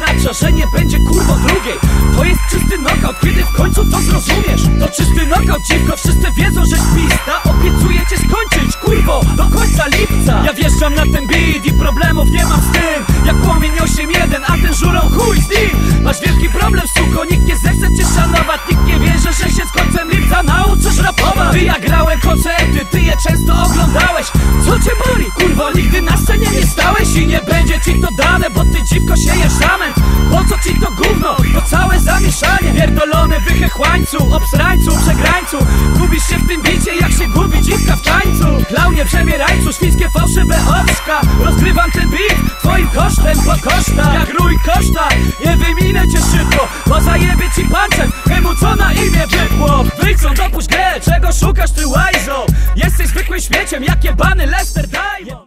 oznacza, że nie będzie kurwo drugiej. To jest czysty knockout, kiedy w końcu to zrozumiesz. To czysty knockout, dziwko, wszyscy wiedzą, że śpista. Obiecuję cię skończyć, kurwo, do końca lipca. Ja wjeżdżam na ten beat i problemów nie mam z tym. Jak płomień 8-1, a ten żurą chuj z nim. Masz wielki problem, suko, nikt nie zechce cię szanować. Nikt nie wierzy, że się z końcem lipca nauczysz rapować. Ty ja grałem koncerty, ty je często oglądałeś. Co cię boli, kurwo, nigdy na scenie nie stałeś. I nie będzie ci to dane, bo ty dziwko siejesz zamęt. Po co ci to gówno, to całe zamieszanie. Pierdolony wychechłańcu, obsrańcu, przegrańcu. Gubisz się w tym bicie, jak się gubi dziwka w tańcu. Klaunie, przemierańcu, świńskie fałszywe oczka. Rozgrywam ten beat twoim kosztem po kosztach. Jak rój koszta, nie wyminę cię szybko, bo zajebie ci pancem temu, co na imię wypło. Wyjdź, dopuść grę, czego szukasz ty łajzo. Jesteś zwykłym śmieciem, jak jebany Lester, daj.